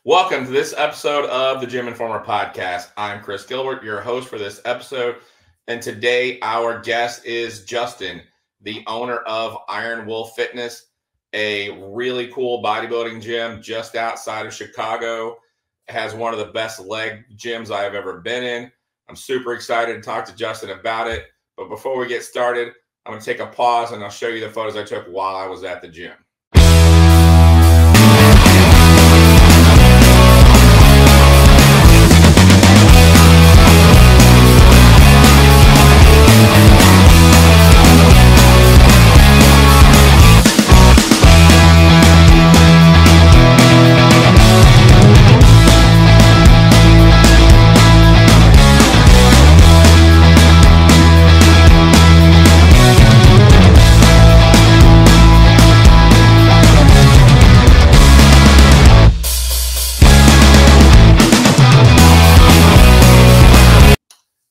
Welcome to this episode of the GymInformer podcast. I'm Chris Gilbert, your host for this episode. And today our guest is Justin, the owner of Iron Wolf Fitness, a really cool bodybuilding gym just outside of Chicago. It has one of the best leg gyms I've ever been in. I'm super excited to talk to Justin about it. But before we get started, I'm going to take a pause and I'll show you the photos I took while I was at the gym.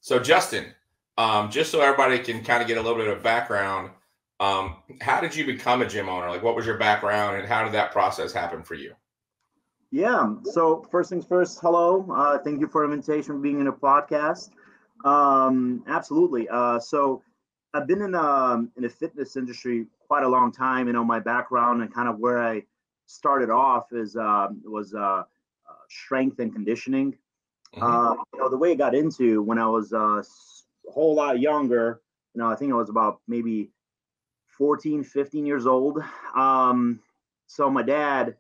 So Justin, just so everybody can kind of get a little bit of background, how did you become a gym owner? Like, what was your background and how did that process happen for you? Yeah. So first things first, hello. Thank you for the invitation for being in a podcast. Absolutely. So I've been in the fitness industry quite a long time. You know, my background and kind of where I started off was strength and conditioning. The way it got into when I was a whole lot younger, I think I was about maybe 14, 15 years old. So my dad,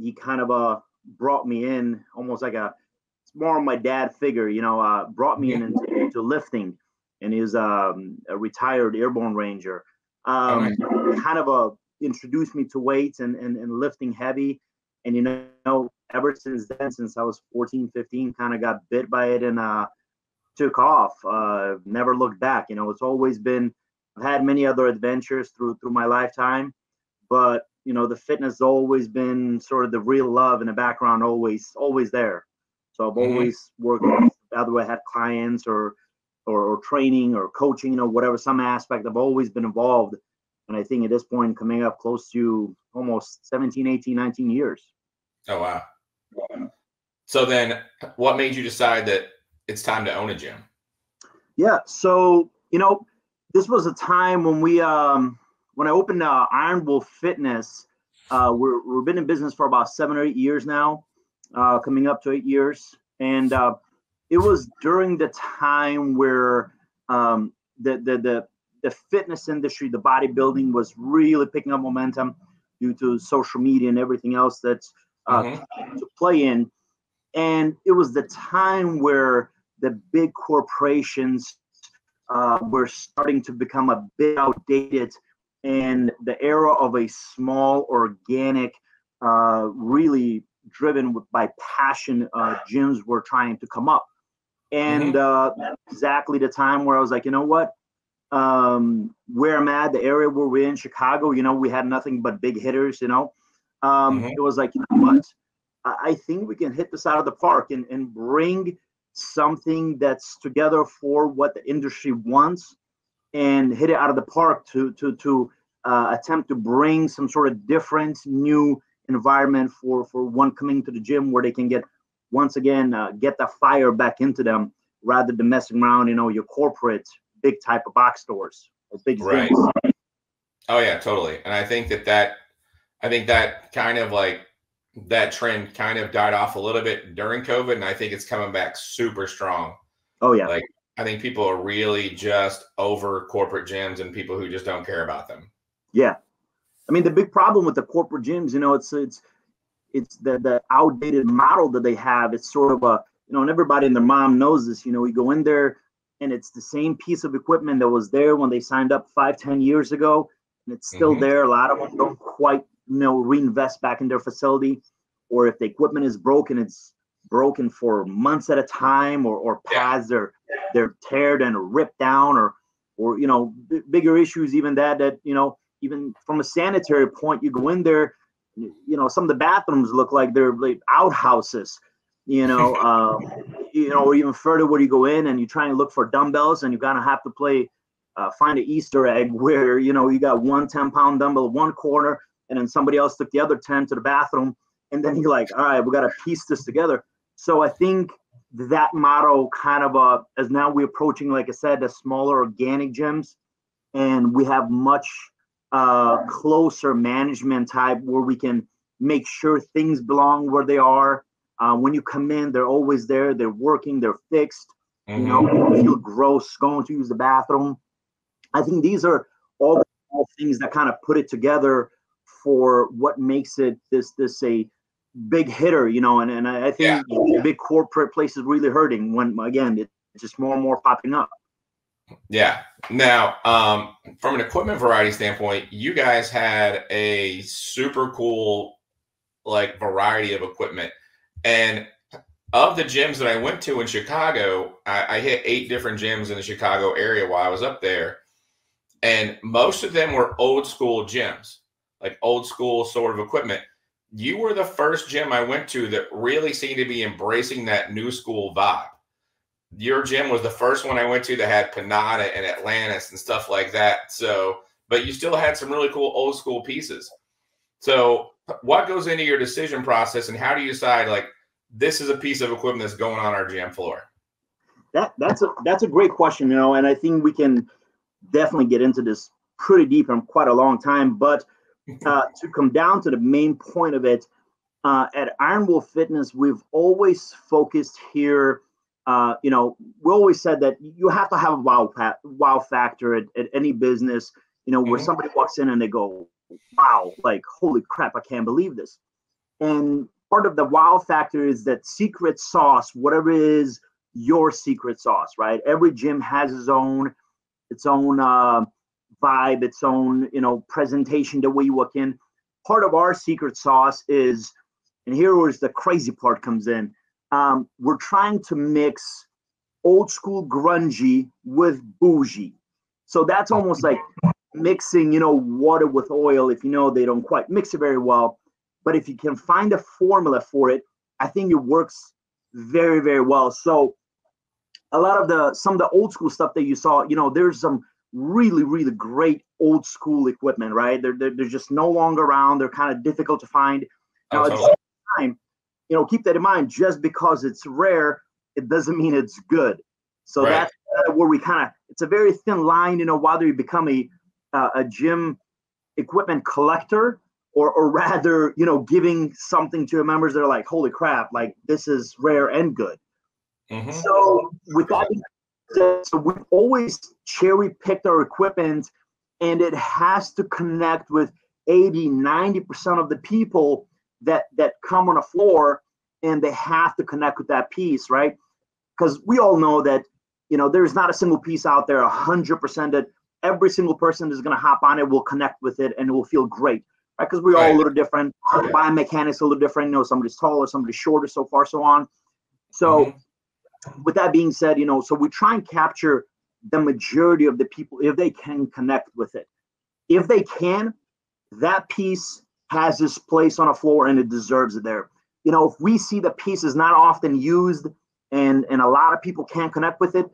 he kind of brought me in almost like it's more of my dad figure, brought me into lifting, and he was a retired airborne ranger. Kind of introduced me to weights and lifting heavy. And, ever since then, since I was 14, 15, kind of got bit by it and took off. Never looked back. It's always been, I've had many other adventures through my lifetime, but, the fitness has always been sort of the real love in the background, always there. So I've always worked, either I had clients or training or coaching, whatever, some aspect. I've always been involved. And I think at this point, coming up close to almost 17, 18, 19 years. Oh, wow. So then what made you decide that it's time to own a gym? Yeah. So, this was a time when when I opened Iron Wolf Fitness. We've been in business for about 7 or 8 years now, coming up to 8 years. And it was during the time where the fitness industry, the bodybuilding, was really picking up momentum due to social media and everything else that's to play in. And it was the time where the big corporations were starting to become a bit outdated, and the era of a small, organic, really driven by passion gyms were trying to come up. And exactly the time where I was like, you know what? Where I'm at, the area where we're in, Chicago, we had nothing but big hitters, It was like, you know what? I think we can hit this out of the park and bring something that's together for what the industry wants and hit it out of the park to attempt to bring some sort of different new environment for one coming to the gym where they can get, once again, get the fire back into them rather than messing around, your corporate big type of box stores or big right. Things. Oh yeah, totally. And I think that kind of like that trend kind of died off a little bit during COVID, and I think it's coming back super strong. Oh yeah. Like, I think people are really just over corporate gyms and people who just don't care about them. Yeah. I mean, the big problem with the corporate gyms, it's the outdated model that they have. It's sort of and everybody and their mom knows this, you go in there and it's the same piece of equipment that was there when they signed up 5-10 years ago. And it's still there. A lot of them don't quite, reinvest back in their facility, or if the equipment is broken, it's broken for months at a time, or pads they're teared and ripped down, or bigger issues, even that even from a sanitary point, you go in there, some of the bathrooms look like they're like outhouses, or even further where you go in and you try and look for dumbbells, and you're gonna have to find an Easter egg where you got one 10-pound dumbbell in one corner, and then somebody else took the other 10 to the bathroom and then you're like, all right, we got to piece this together. So I think that motto kind of as now we're approaching, like I said, the smaller organic gyms, and we have much closer management type where we can make sure things belong where they are. When you come in, they're always there. They're working. They're fixed. You know, you don't feel gross going to use the bathroom. I think these are all the small things that kind of put it together for what makes it this a big hitter, you know, and I think big corporate places really hurting when, again, it's just more and more popping up. Yeah. Now, from an equipment variety standpoint, you guys had a super cool, like, variety of equipment. And of the gyms that I went to in Chicago, I hit 8 different gyms in the Chicago area while I was up there. And most of them were old school gyms, like old school sort of equipment. You were the first gym I went to that really seemed to be embracing that new school vibe. Your gym was the first one I went to that had Panada and Atlantis and stuff like that. So, but you still had some really cool old school pieces. So what goes into your decision process, and how do you decide, like, this is a piece of equipment that's going on our gym floor? That's a great question, you know, and I think we can definitely get into this pretty deep and quite a long time. But to come down to the main point of it, at Iron Wolf Fitness, we've always focused here. You know, we always said that you have to have a wow factor at any business, you know, where somebody walks in and they go, wow, like, holy crap, I can't believe this. And part of the wow factor is that secret sauce, whatever is your secret sauce, right? Every gym has its own vibe, its own, you know, presentation, the way you walk in. Part of our secret sauce is, and here where the crazy part comes in, we're trying to mix old school grungy with bougie. So that's almost like mixing, you know, water with oil. If you know, they don't quite mix it very well. But if you can find a formula for it, I think it works very, very well. So a lot of some of the old school stuff that you saw, you know, there's some really, really great old school equipment, right? They're just no longer around. They're kind of difficult to find. Now, at the same time, you know, keep that in mind. Just because it's rare, it doesn't mean it's good. So that's where we it's a very thin line, you know, whether you become a gym equipment collector or rather, you know, giving something to your members that are like, holy crap, like, this is rare and good. So with that being said, so we've always cherry picked our equipment, and it has to connect with 80-90% of the people that come on a floor, and they have to connect with that piece, right? Because we all know that, you know, there's not a single piece out there 100% that every single person is going to hop on it, will connect with it, and it will feel great, right? Because we're all a little different. Biomechanics a little different. You know, somebody's taller, somebody's shorter, so far, so on. So with that being said, you know, so we try and capture the majority of the people if they can connect with it. If they can, that piece has its place on a floor and it deserves it there. You know, if we see the piece is not often used and a lot of people can't connect with it,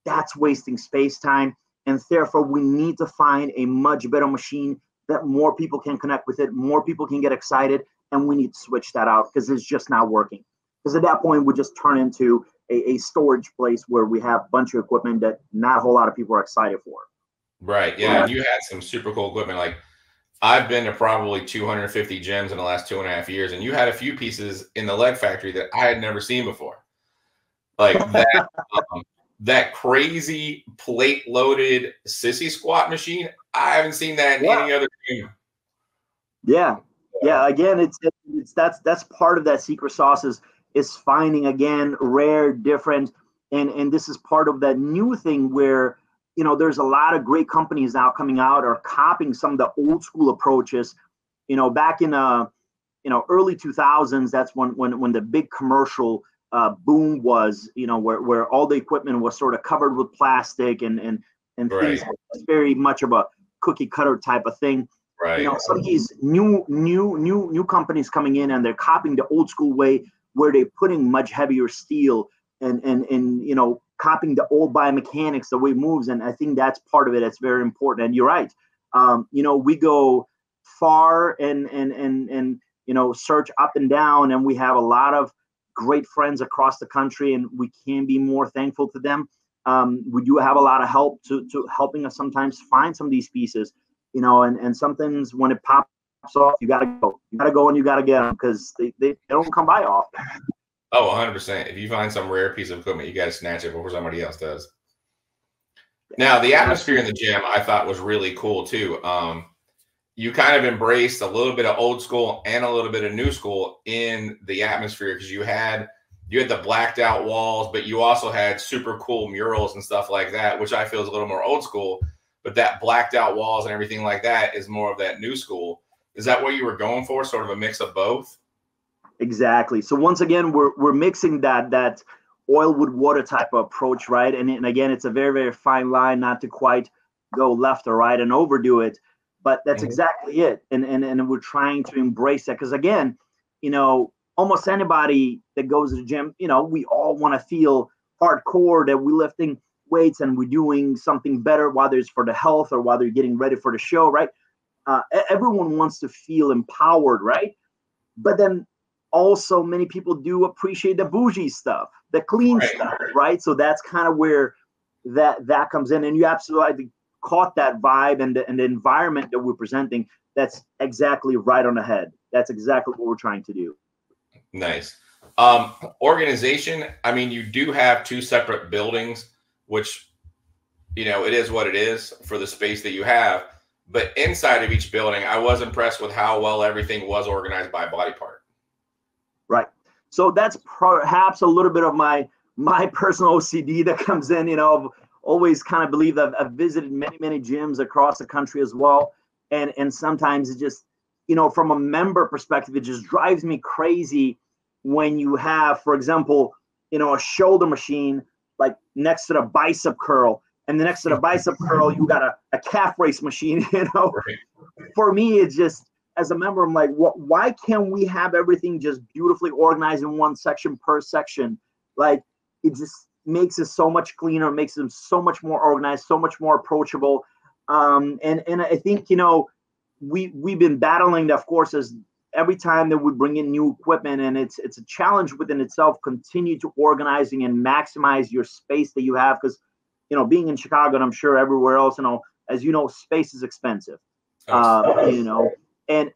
that's wasting space time. And therefore, we need to find a much better machine that more people can connect with it, more people can get excited, and we need to switch that out because it's just not working. Because at that point, we just turn into a storage place where we have a bunch of equipment that not a whole lot of people are excited for. Right. Yeah. And you had some super cool equipment. Like, I've been to probably 250 gyms in the last 2.5 years, and you had a few pieces in the leg factory that I had never seen before. Like that, that crazy plate loaded sissy squat machine. I haven't seen that in any other gym. Yeah. Again, that's part of that secret sauce is finding, again, rare, different, and this is part of that new thing where, you know, there's a lot of great companies now coming out or copying some of the old school approaches. You know, back in you know, early 2000s, that's when the big commercial boom was, you know, where all the equipment was sort of covered with plastic and things very much of a cookie cutter type of thing. Right. You know, some of these new companies coming in and they're copying the old school way where they're putting much heavier steel and you know, copying the old biomechanics, the way it moves. And I think that's part of it. That's very important. And you're right. You know, we go far and search up and down, and we have a lot of great friends across the country, and we can be more thankful to them. We do have a lot of help to helping us sometimes find some of these pieces, and some things, when it pops off, you got to go and you got to get them, because they don't come by often. Oh, 100%. If you find some rare piece of equipment, you got to snatch it before somebody else does. Now, the atmosphere in the gym I thought was really cool too. You kind of embraced a little bit of old school and a little bit of new school in the atmosphere, because you had the blacked out walls, but you also had super cool murals and stuff like that, which I feel is a little more old school. But that blacked out walls and everything like that is more of that new school. Is that what you were going for? Sort of a mix of both? Exactly. So once again, we're mixing that oil with water type of approach, right? And again, it's a very, very fine line not to quite go left or right and overdo it, but that's exactly it. And we're trying to embrace that, because again, almost anybody that goes to the gym, we all want to feel hardcore, that we're lifting weights and we're doing something better, whether it's for the health or whether you're getting ready for the show, right? Everyone wants to feel empowered, right? But then also, many people do appreciate the bougie stuff, the clean stuff, right? So that's kind of where that comes in. And you absolutely caught that vibe and the environment that we're presenting. That's exactly right on the head. That's exactly what we're trying to do. Nice. Organization. I mean, you do have two separate buildings, which, it is what it is for the space that you have. But inside of each building, I was impressed with how well everything was organized by body part. Right. So that's perhaps a little bit of my personal OCD that comes in. I've always kind of believed I've visited many gyms across the country as well. And sometimes it just, from a member perspective, it just drives me crazy when you have, for example, a shoulder machine like next to the bicep curl, and the next to the bicep curl, you got a calf raise machine. Right. For me, it's just, as a member, I'm like, why can't we have everything just beautifully organized in one section per section? Like, it just makes it so much cleaner, makes them so much more organized, so much more approachable. And I think, we've been battling that, of course, as every time that we bring in new equipment, and it's a challenge within itself, continue to organizing and maximize your space that you have. Because, being in Chicago, and I'm sure everywhere else, as space is expensive. And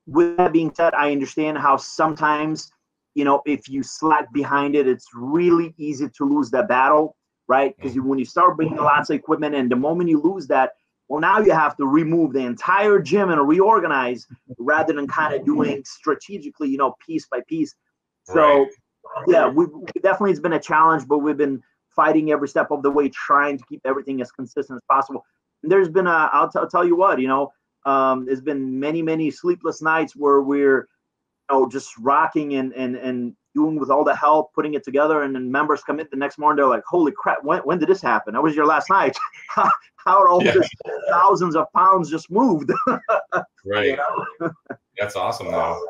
with that being said, I understand how sometimes, if you slack behind it, it's really easy to lose that battle, right? Because when you start bringing lots of equipment, and the moment you lose that, well, now you have to remove the entire gym and reorganize, rather than kind of doing strategically, piece by piece. So, yeah, we definitely, it's been a challenge, but we've been fighting every step of the way, trying to keep everything as consistent as possible. And there's been I'll tell you what, there's been many sleepless nights where we're just rocking and doing with all the help, putting it together, and then members come in the next morning, they're like, holy crap, when did this happen? That was your last night. How are all this thousands of pounds just moved? Right. That's awesome though.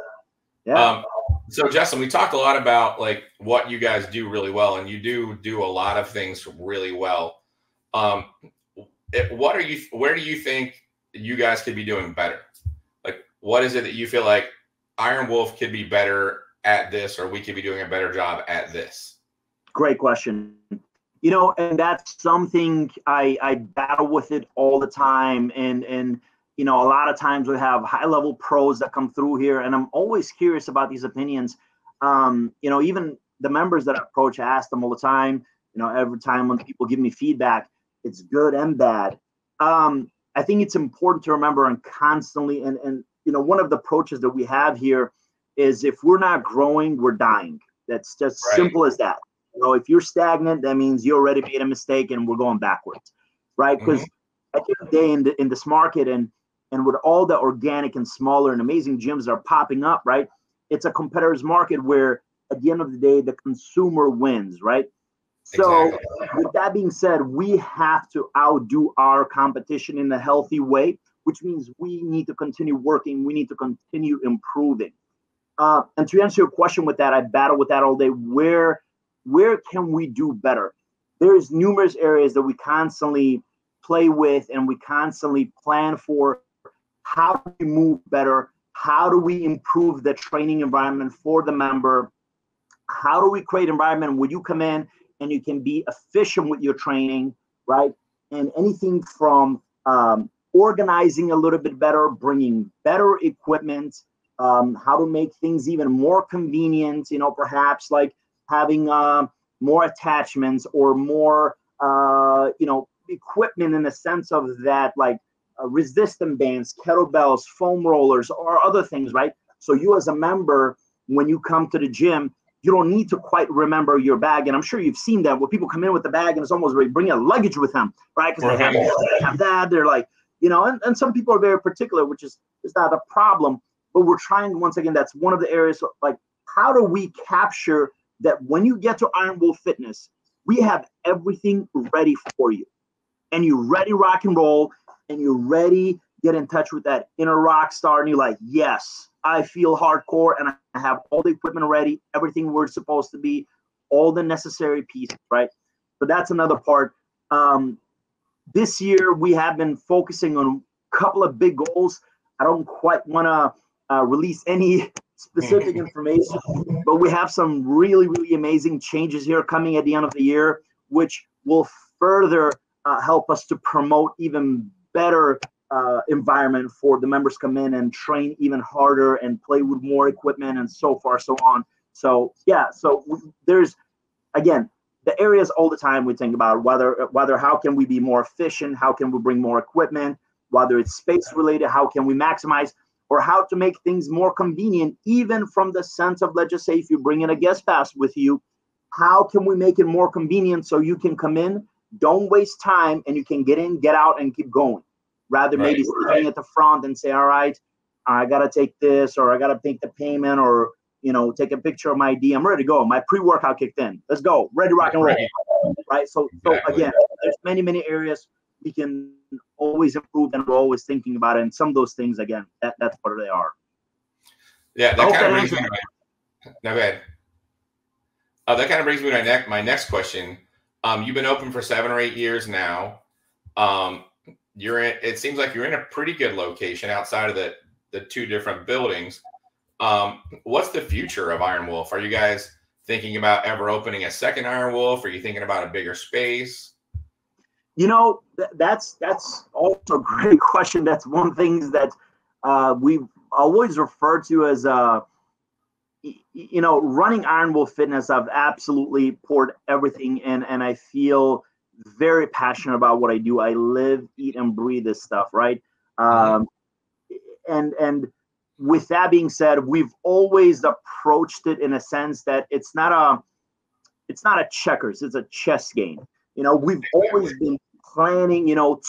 Yeah. So Justin, we talked a lot about like what you guys do really well, and you do a lot of things really well. Where do you think you guys could be doing better? Like, what is it that you feel like Iron Wolf could be better at this, or we could be doing a better job at this? Great question. And that's something I battle with it all the time. And a lot of times we have high level pros that come through here, and I'm always curious about these opinions. Even the members that I approach, I ask them all the time, every time when people give me feedback, it's good and bad. I think it's important to remember and constantly, and one of the approaches that we have here is, if we're not growing, we're dying. That's just simple as that. If you're stagnant, that means you already made a mistake and we're going backwards, right? Because at the end of the day, in this market, and with all the organic and smaller and amazing gyms that are popping up, right? It's a competitor's market where, at the end of the day, the consumer wins, right? So with that being said, we have to outdo our competition in a healthy way, which means we need to continue working. We need to continue improving. And to answer your question with that, I battle with that all day. Where can we do better? There's numerous areas that we constantly play with, and we constantly plan for how we move better, how do we improve the training environment for the member? How do we create an environment where you come in and you can be efficient with your training, right? And anything from organizing a little bit better, bringing better equipment, how to make things even more convenient, perhaps like having more attachments or more, equipment in the sense of that, like resistance bands, kettlebells, foam rollers, or other things, right? So you as a member, when you come to the gym, you don't need to quite remember your bag. And I'm sure you've seen that where people come in with the bag and it's almost like bringing a luggage with them, right? Because they have this, they have that. They're like, and some people are very particular, which is not a problem. But we're trying, once again, that's one of the areas, like, how do we capture that when you get to Iron Wolf Fitness, we have everything ready for you. And you're ready rock and roll, and you're ready get in touch with that inner rock star, and you're like, yes, I feel hardcore, and I have all the equipment ready, everything where it's supposed to be, all the necessary pieces, right? So that's another part. This year, we have been focusing on a couple of big goals. I don't quite want to release any specific information, but we have some really, really amazing changes here coming at the end of the year, which will further help us to promote even better environment for the members come in and train even harder and play with more equipment and so far, so on. So yeah, so there's, again, the areas all the time we think about whether how can we be more efficient, how can we bring more equipment, whether it's space related, how can we maximize, or how to make things more convenient, even from the sense of, let's just say, if you bring in a guest pass with you, how can we make it more convenient so you can come in, don't waste time, and you can get in, get out, and keep going, rather maybe sitting at the front and say, all right, I got to take this, or I got to make the payment, or, take a picture of my ID. I'm ready to go. My pre-workout kicked in. Let's go. Ready to rock and roll. Right. So again, there's many, many areas we can always improve, and we're always thinking about it. And some of those things, again, that's what they are. Yeah, that kind of brings me to no, go ahead. That kind of brings me to my next question. You've been open for 7 or 8 years now. It seems like you're in a pretty good location outside of the 2 different buildings. What's the future of Iron Wolf? Are you guys thinking about ever opening a second Iron Wolf? Are you thinking about a bigger space? That's also a great question. That's one thing that we've always referred to as, running Iron Wolf Fitness. I've absolutely poured everything in, and I feel very passionate about what I do. I live, eat, and breathe this stuff, right? And with that being said, we've always approached it in a sense that it's not a checkers, it's a chess game. We've always been planning,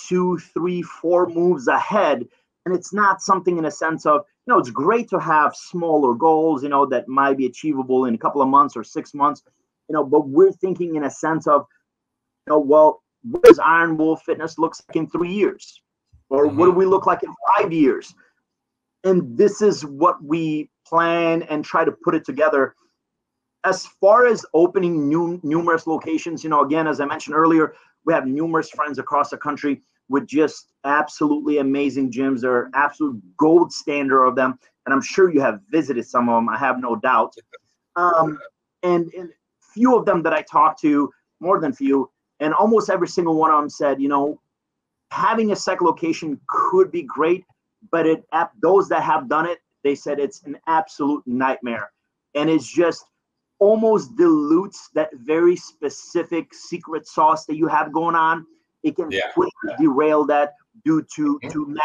2, 3, 4 moves ahead. And it's not something in a sense of, it's great to have smaller goals, that might be achievable in a couple of months or 6 months, but we're thinking in a sense of, well, what does Iron Wolf Fitness looks like in 3 years? Or what do we look like in 5 years? And this is what we plan and try to put it together. As far as opening numerous locations, again, as I mentioned earlier, we have numerous friends across the country with just absolutely amazing gyms. They're absolute gold standard of them. And I'm sure you have visited some of them. I have no doubt. And few of them that I talked to, more than few, and almost every single one of them said, having a second location could be great, but those that have done it, they said it's an absolute nightmare. And it's just almost dilutes that very specific secret sauce that you have going on. It can quickly derail that due to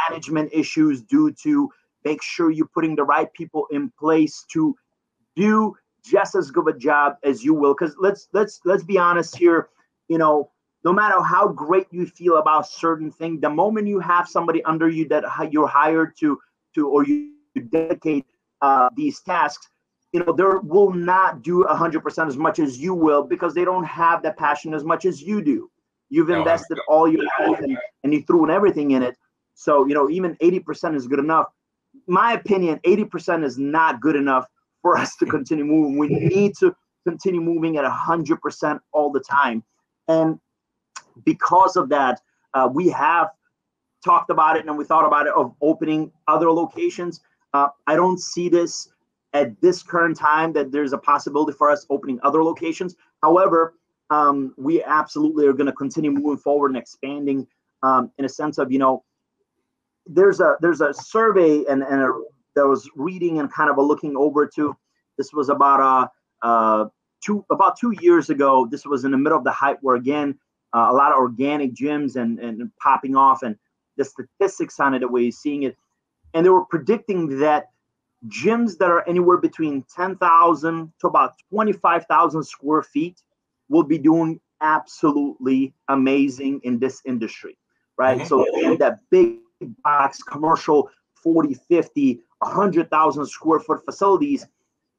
management issues, due to make sure you're putting the right people in place to do just as good of a job as you will. Because let's be honest here, no matter how great you feel about certain thing, the moment you have somebody under you that you're hired to or you dedicate these tasks, they will not do 100% as much as you will, because they don't have that passion as much as you do. You've invested all your life and you threw in everything in it. So, even 80% is good enough. My opinion, 80% is not good enough for us to continue moving. We need to continue moving at 100% all the time. And because of that, we have talked about it, and we thought about it of opening other locations. I don't see this at this current time that there's a possibility for us opening other locations. However, we absolutely are going to continue moving forward and expanding in a sense of, there's a survey and that I was reading and kind of looking over to. This was about 2 years ago. This was in the middle of the hype where, again, a lot of organic gyms and popping off, and the statistics on it, the way you're seeing it. And they were predicting that gyms that are anywhere between 10,000 to about 25,000 square feet will be doing absolutely amazing in this industry, right? Mm-hmm. So that big box commercial 40, 50, 100,000 square foot facilities,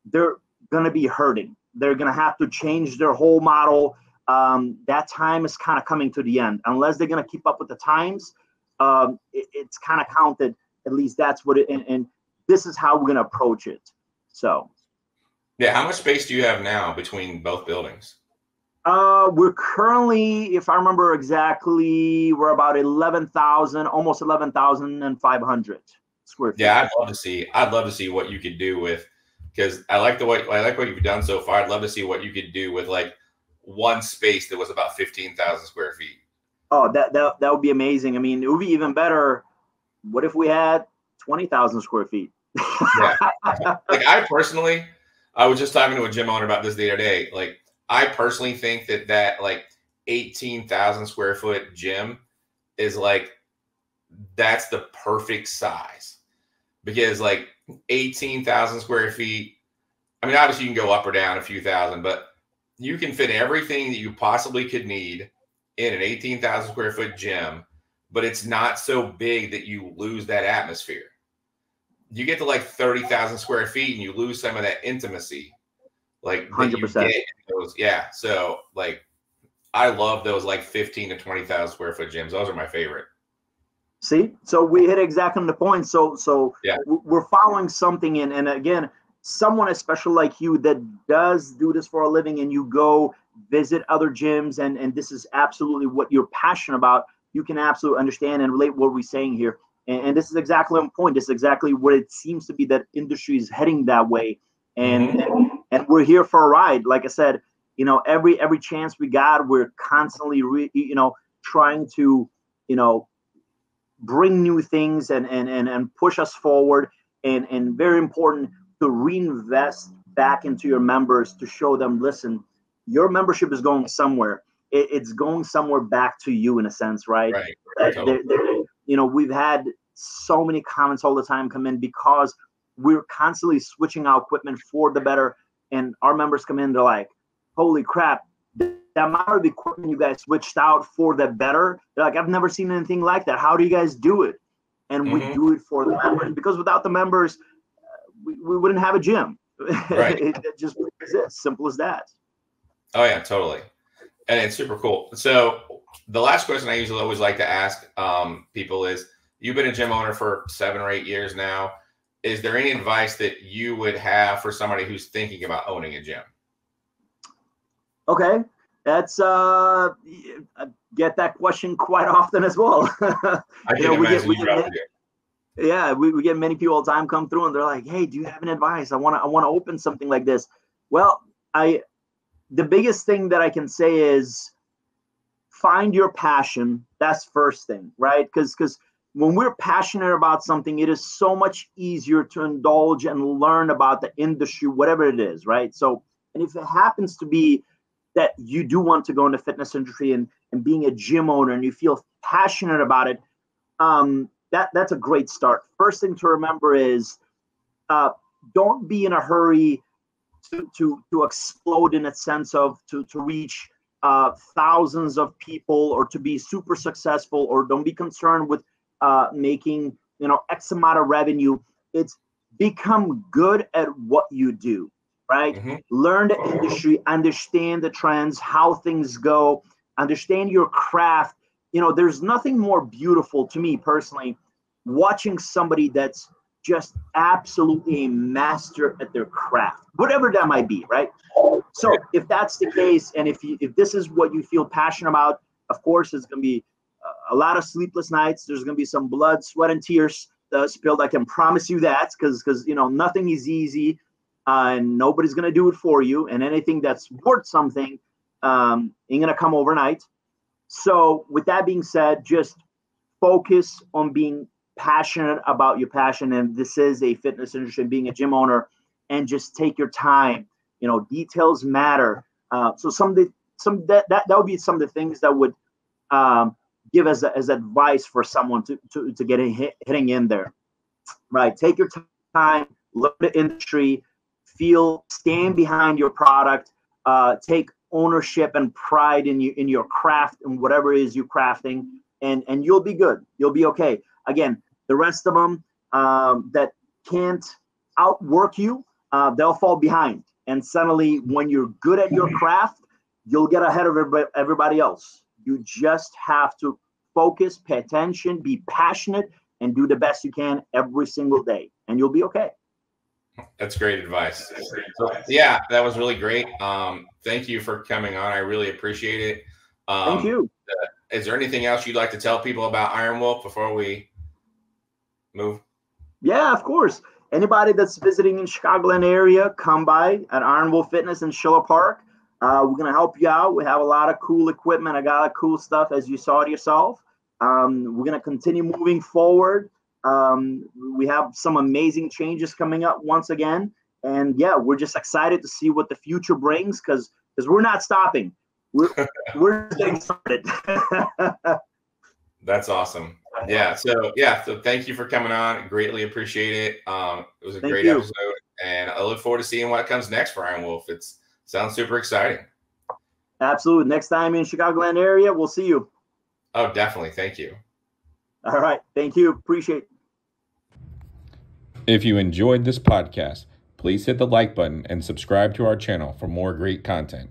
they're going to be hurting. They're going to have to change their whole model. That time is kind of coming to the end. Unless they're going to keep up with the times, it's kind of counted. At least that's what it, and this is how we're going to approach it. So. Yeah. How much space do you have now between both buildings? We're currently, if I remember exactly, we're about 11,000, almost 11,500 square feet. Yeah, I'd love to see what you could do with, because I like what you've done so far. I'd love to see what you could do with like one space that was about 15,000 square feet. Oh, that would be amazing. I mean, it would be even better. What if we had 20,000 square feet? Yeah. Like I was just talking to a gym owner about this the other day. Like I personally think that like 18,000 square foot gym is like, that's the perfect size, because like 18,000 square feet, I mean, obviously you can go up or down a few thousand, but you can fit everything that you possibly could need in an 18,000 square foot gym, but it's not so big that you lose that atmosphere. You get to like 30,000 square feet and you lose some of that intimacy. Like 100%. Those, yeah. So like, I love those like 15 to 20,000 square foot gyms. Those are my favorite. See, so we hit exactly on the point. So yeah, we're following something in, and again, someone especially like you that does do this for a living, and you go visit other gyms, and this is absolutely what you're passionate about. You can absolutely understand and relate what we're saying here, and this is exactly on point. This is exactly what it seems to be, that industry is heading that way, and we're here for a ride. Like I said, every chance we got, we're constantly trying to bring new things and push us forward, and very important to reinvest back into your members, to show them, listen, your membership is going somewhere. It's going somewhere back to you, in a sense, right? Right. Totally. We've had so many comments all the time come in because we're constantly switching our equipment for the better, and our members come in, they're like, holy crap, the amount of equipment you guys switched out for the better. They're like, I've never seen anything like that. How do you guys do it? And we do it for the members, because without the members, we wouldn't have a gym. Right. It just exists. Simple as that. Oh yeah, totally. And it's super cool. So the last question I usually always like to ask people is, you've been a gym owner for 7 or 8 years now. Is there any advice that you would have for somebody who's thinking about owning a gym? Okay. That's I get that question quite often as well. I can imagine you probably do. Yeah, we get many people all the time come through, and they're like, hey, do you have any advice? I want to open something like this. Well, the biggest thing that I can say is find your passion. That's first thing, right? Because when we're passionate about something, it is so much easier to indulge and learn about the industry, whatever it is, right? So, and if it happens to be that you do want to go into fitness industry and being a gym owner, and you feel passionate about it, that's a great start. First thing to remember is don't be in a hurry to explode, in a sense of to reach thousands of people, or to be super successful, or don't be concerned with making X amount of revenue. It's become good at what you do, right? Learn the industry, understand the trends, how things go, understand your craft. There's nothing more beautiful to me personally, watching somebody that's just absolutely a master at their craft, whatever that might be, right? So if that's the case, and if this is what you feel passionate about, of course, it's going to be a lot of sleepless nights. There's going to be some blood, sweat, and tears spilled. I can promise you that, because nothing is easy, and nobody's gonna do it for you. And anything that's worth something ain't gonna come overnight. So with that being said, just focus on being passionate about your passion. And this is a fitness industry, being a gym owner, and just take your time. Details matter. So that would be some of the things that would give as advice for someone to get hitting in there. Right. Take your time, look at the industry, stand behind your product, take ownership and pride in your craft and whatever it is you're crafting, and you'll be good. You'll be okay. Again, the rest of them that can't outwork you, they'll fall behind. And suddenly, when you're good at your craft, you'll get ahead of everybody else. You just have to focus, pay attention, be passionate, and do the best you can every single day, and you'll be okay. That's great advice. So, yeah, that was really great. Thank you for coming on. I really appreciate it. Thank you. Is there anything else you'd like to tell people about Iron Wolf before we move? Yeah, of course. Anybody that's visiting in Chicagoland area, come by at Iron Wolf Fitness in Schiller Park. We're going to help you out. We have a lot of cool equipment. I got a lot of cool stuff, as you saw it yourself. We're going to continue moving forward. We have some amazing changes coming up once again. And yeah, we're just excited to see what the future brings, because we're not stopping. We're getting started. That's awesome. Yeah. So thank you for coming on. Greatly appreciate it. It was a great episode, and I look forward to seeing what comes next for Iron Wolf. It sounds super exciting. Absolutely. Next time in Chicagoland area, we'll see you. Oh, definitely. Thank you. All right. Thank you. Appreciate it. If you enjoyed this podcast, please hit the like button and subscribe to our channel for more great content.